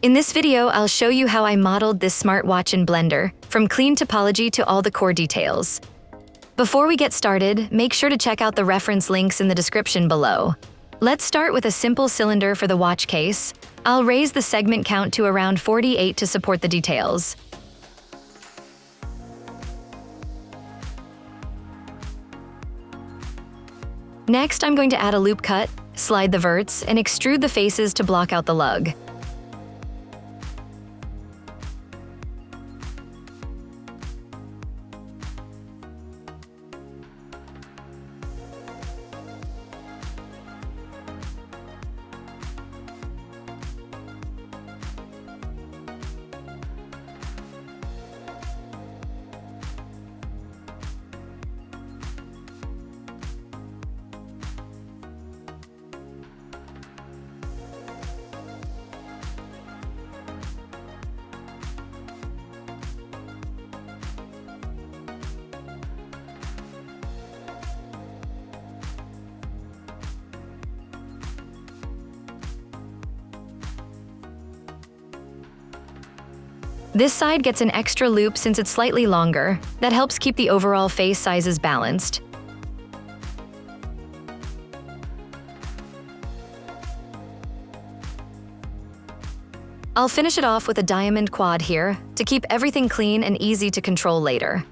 In this video, I'll show you how I modeled this smartwatch in Blender, from clean topology to all the core details. Before we get started, make sure to check out the reference links in the description below. Let's start with a simple cylinder for the watch case. I'll raise the segment count to around 48 to support the details. Next, I'm going to add a loop cut, slide the verts, and extrude the faces to block out the lug. This side gets an extra loop since it's slightly longer. That helps keep the overall face sizes balanced. I'll finish it off with a diamond quad here to keep everything clean and easy to control later.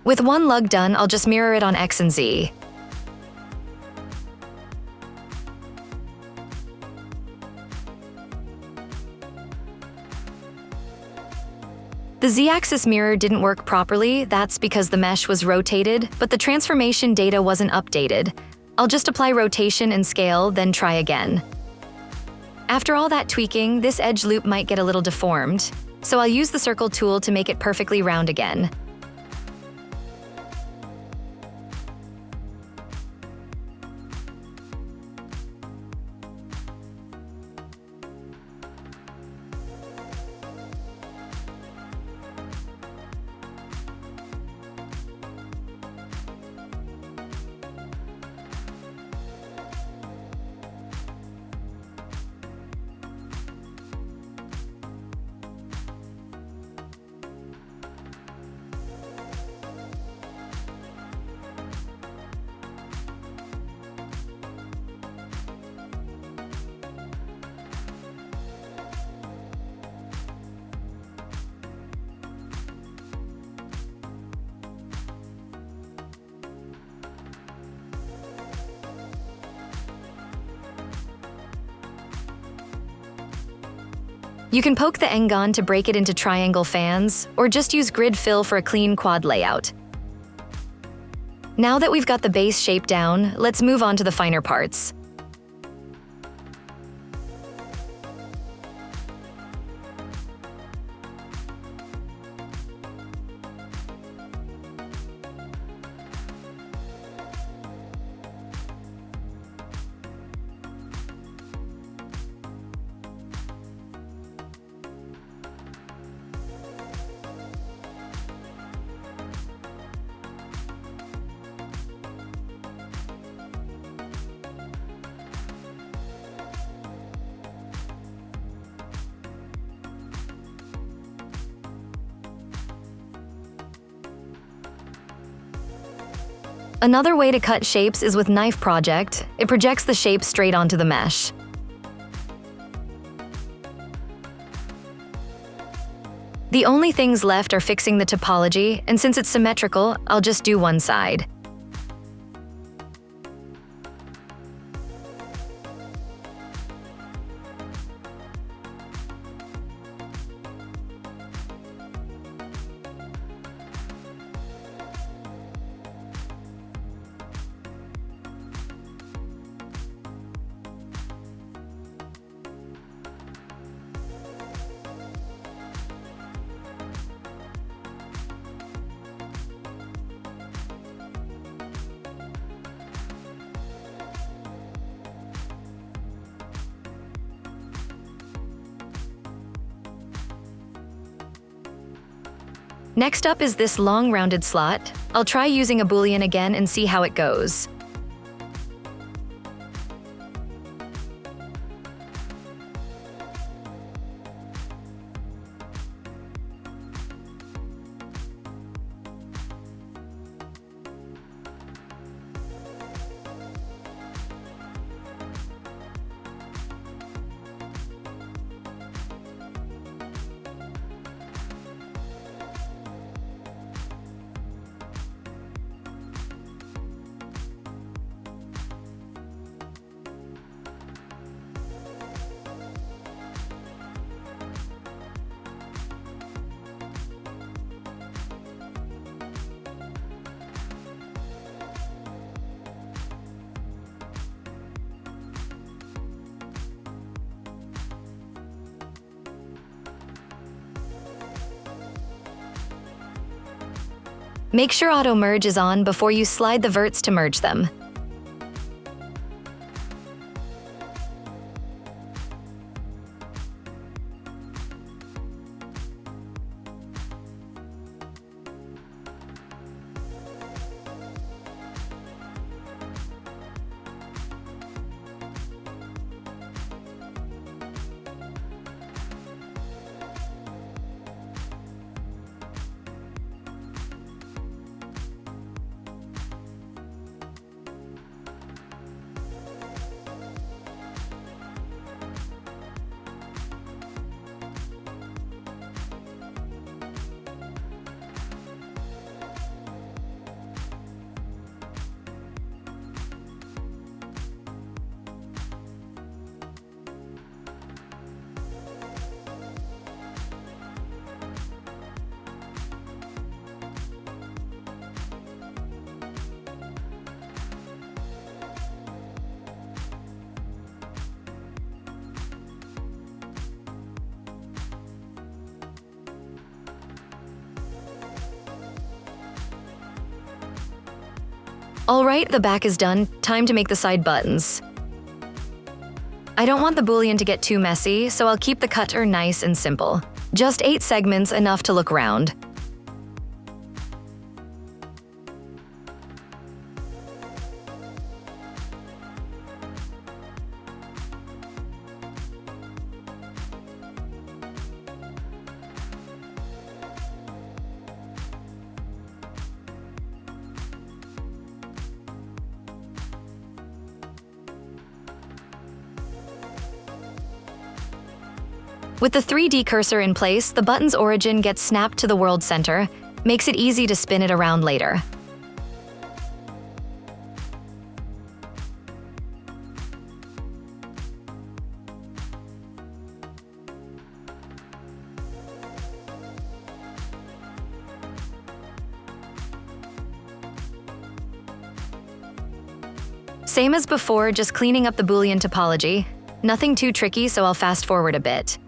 With one lug done, I'll just mirror it on X and Z. The Z-axis mirror didn't work properly. That's because the mesh was rotated, but the transformation data wasn't updated. I'll just apply rotation and scale, then try again. After all that tweaking, this edge loop might get a little deformed, so I'll use the circle tool to make it perfectly round again. You can poke the N-gon to break it into triangle fans, or just use grid fill for a clean quad layout. Now that we've got the base shape down, let's move on to the finer parts. Another way to cut shapes is with Knife Project. It projects the shape straight onto the mesh. The only things left are fixing the topology, and since it's symmetrical, I'll just do one side. Next up is this long rounded slot. I'll try using a boolean again and see how it goes. Make sure auto merge is on before you slide the verts to merge them. Alright, the back is done. Time to make the side buttons. I don't want the boolean to get too messy, so I'll keep the cutter nice and simple. Just 8 segments, enough to look round. With the 3D cursor in place, the button's origin gets snapped to the world center, makes it easy to spin it around later. Same as before, just cleaning up the Boolean topology. Nothing too tricky, so I'll fast forward a bit.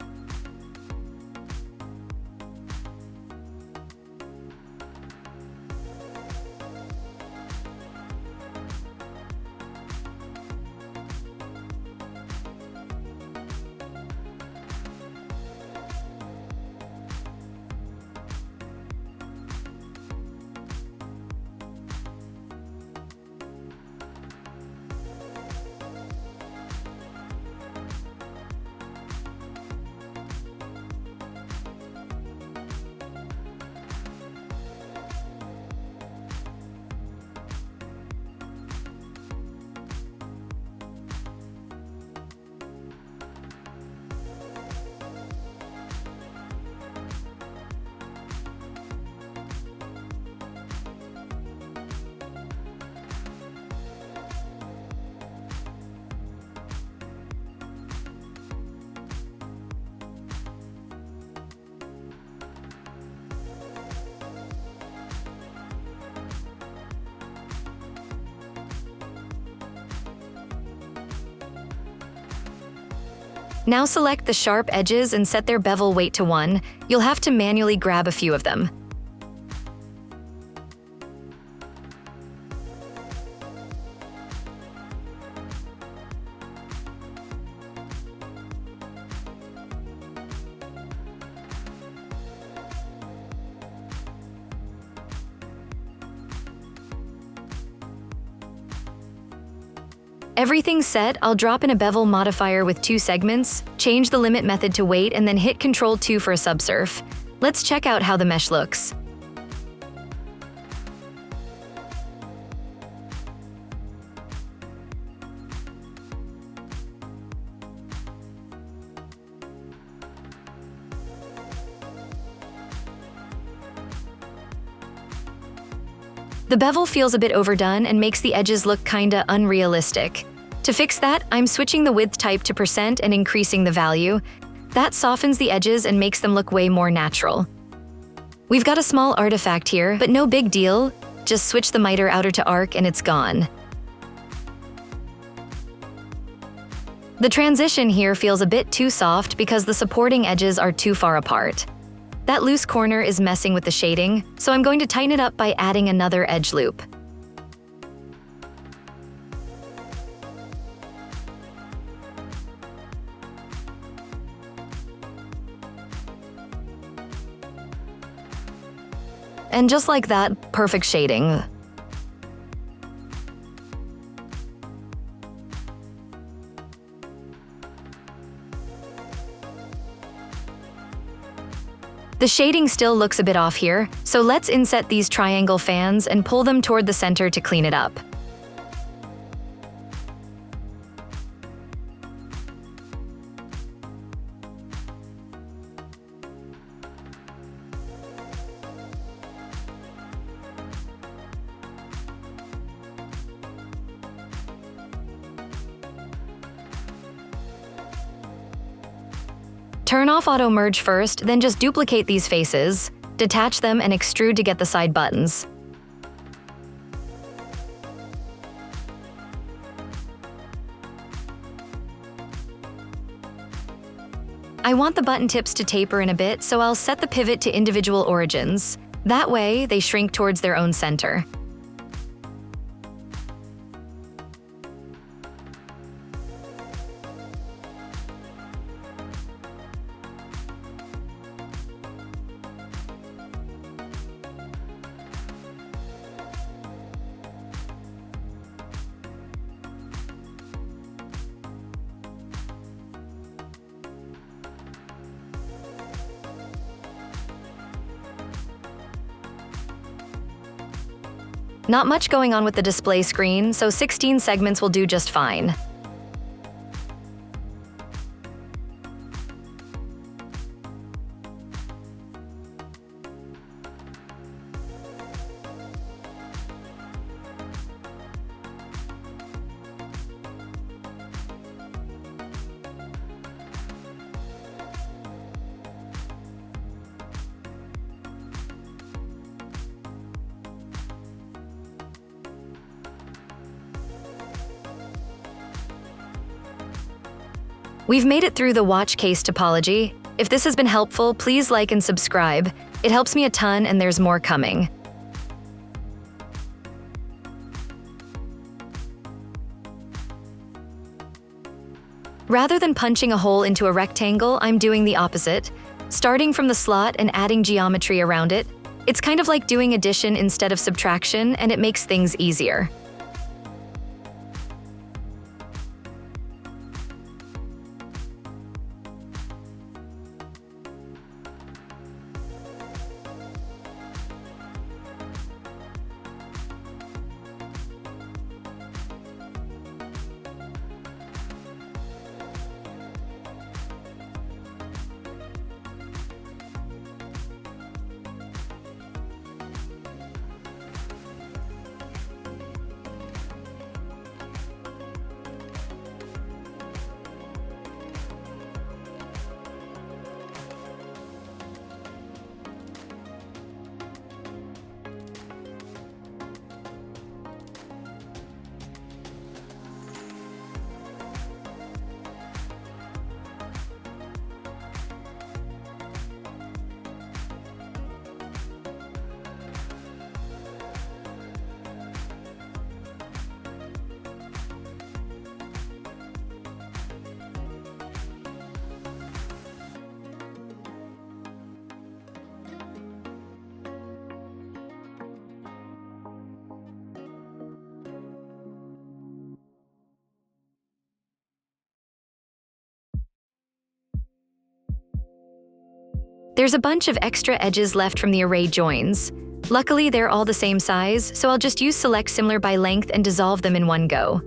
Now select the sharp edges and set their bevel weight to 1. You'll have to manually grab a few of them. Everything's set, I'll drop in a bevel modifier with 2 segments, change the limit method to weight, and then hit Ctrl 2 for a subsurf. Let's check out how the mesh looks. The bevel feels a bit overdone and makes the edges look kinda unrealistic. To fix that, I'm switching the width type to % and increasing the value. That softens the edges and makes them look way more natural. We've got a small artifact here, but no big deal. Just switch the miter outer to arc and it's gone. The transition here feels a bit too soft because the supporting edges are too far apart. That loose corner is messing with the shading, so I'm going to tighten it up by adding another edge loop. And just like that, perfect shading. The shading still looks a bit off here, so let's inset these triangle fans and pull them toward the center to clean it up. Turn off auto merge first, then just duplicate these faces, detach them and extrude to get the side buttons. I want the button tips to taper in a bit, so I'll set the pivot to individual origins. That way, they shrink towards their own center. Not much going on with the display screen, so 16 segments will do just fine. We've made it through the watch case topology. If this has been helpful, please like and subscribe. It helps me a ton and there's more coming. Rather than punching a hole into a rectangle, I'm doing the opposite. Starting from the slot and adding geometry around it. It's kind of like doing addition instead of subtraction, and it makes things easier. There's a bunch of extra edges left from the array joins. Luckily, they're all the same size, so I'll just use Select Similar by Length and dissolve them in one go.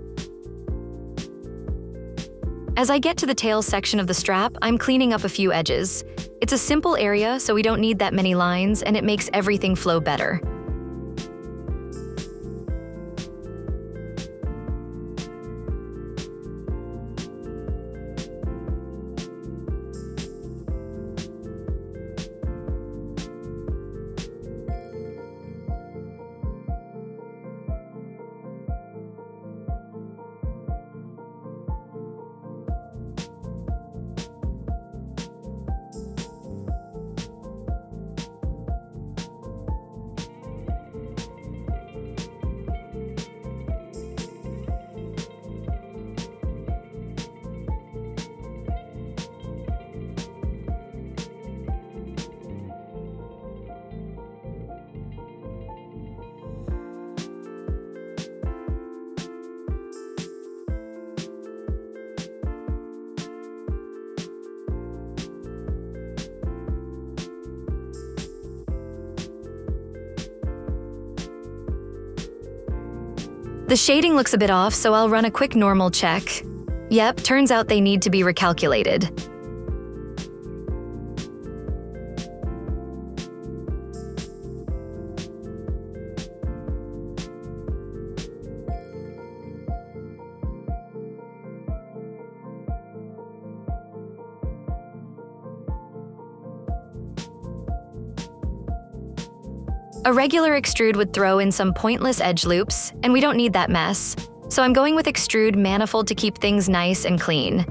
As I get to the tail section of the strap, I'm cleaning up a few edges. It's a simple area, so we don't need that many lines, and it makes everything flow better. The shading looks a bit off, so I'll run a quick normal check. Yep, turns out they need to be recalculated. A regular extrude would throw in some pointless edge loops, and we don't need that mess. So I'm going with extrude manifold to keep things nice and clean.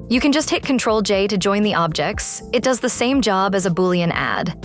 You can just hit Ctrl-J to join the objects. It does the same job as a Boolean add.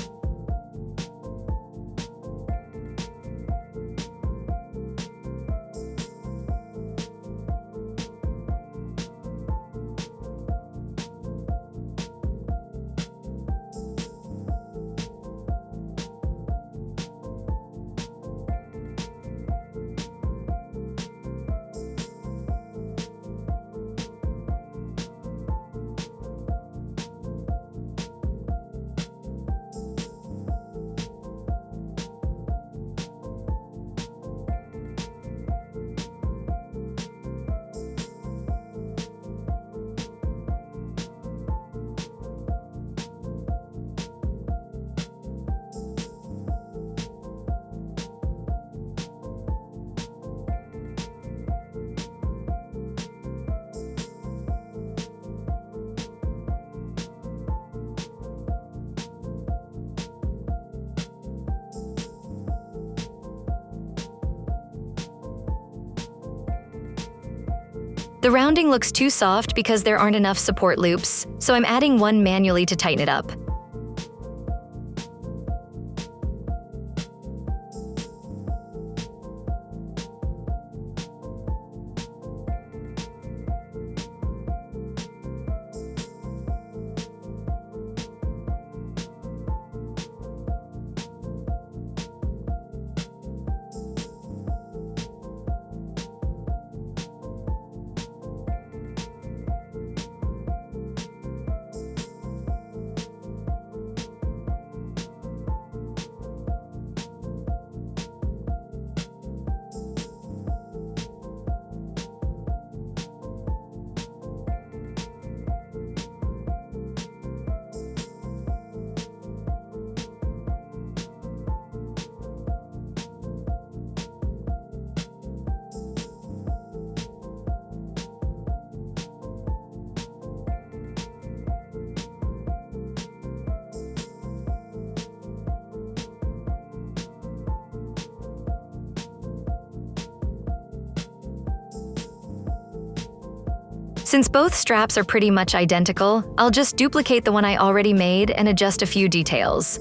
The rounding looks too soft because there aren't enough support loops, so I'm adding one manually to tighten it up. Since both straps are pretty much identical, I'll just duplicate the one I already made and adjust a few details.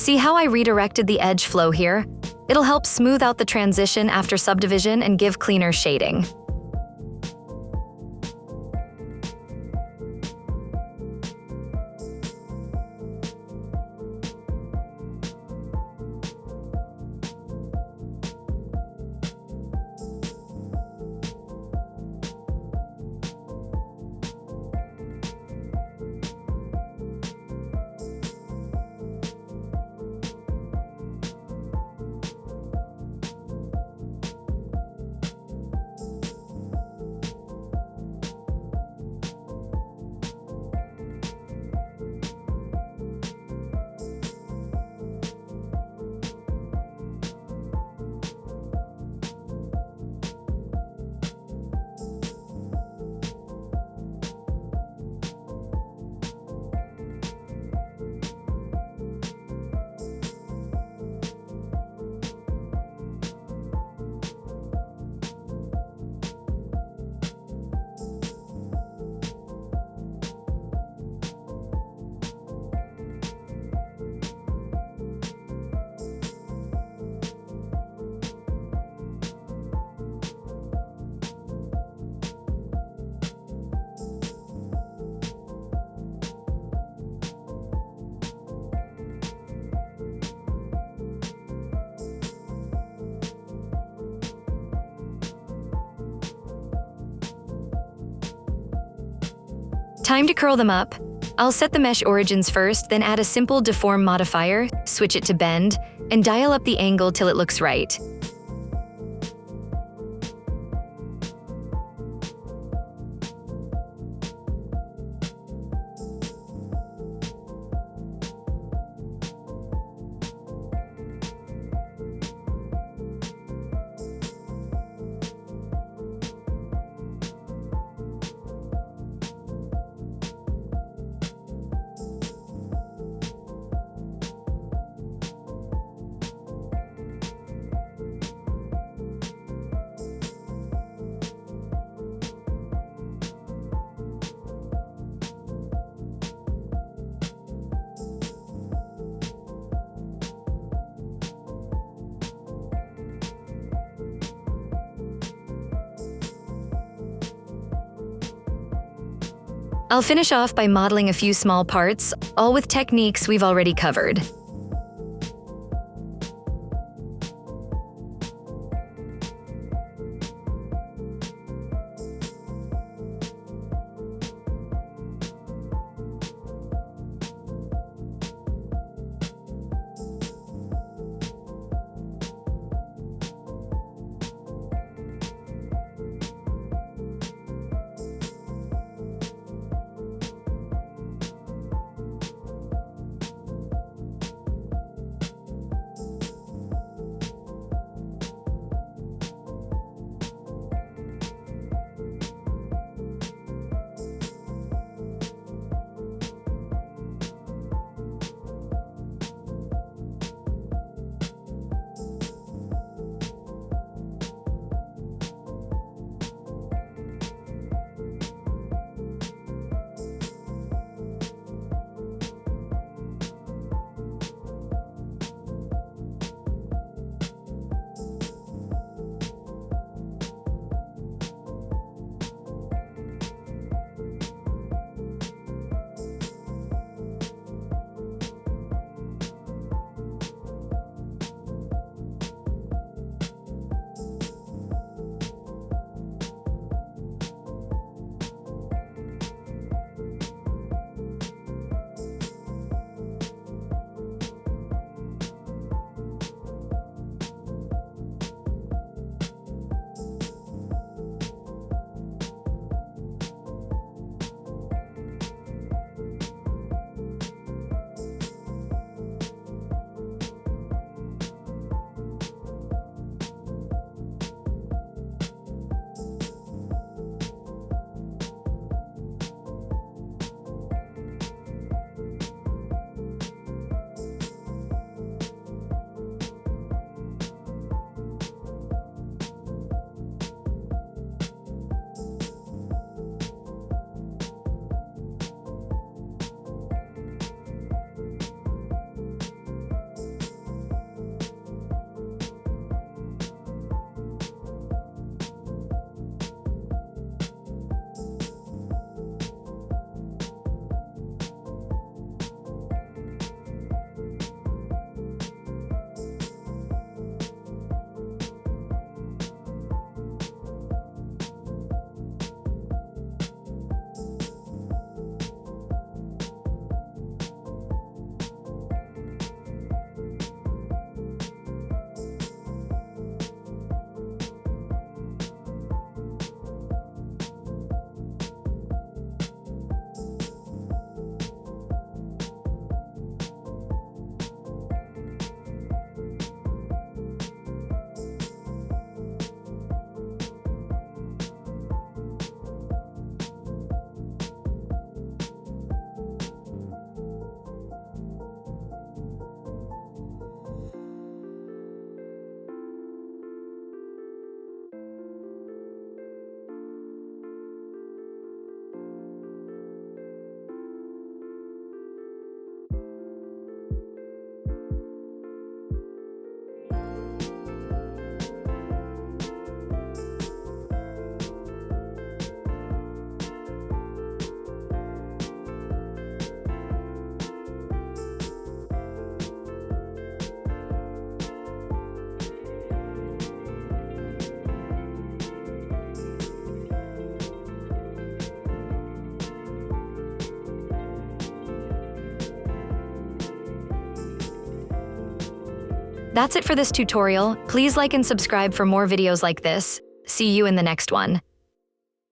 See how I redirected the edge flow here? It'll help smooth out the transition after subdivision and give cleaner shading. Time to curl them up. I'll set the mesh origins first, then add a simple deform modifier, switch it to bend, and dial up the angle till it looks right. I'll finish off by modeling a few small parts, all with techniques we've already covered. That's it for this tutorial. Please like and subscribe for more videos like this. See you in the next one.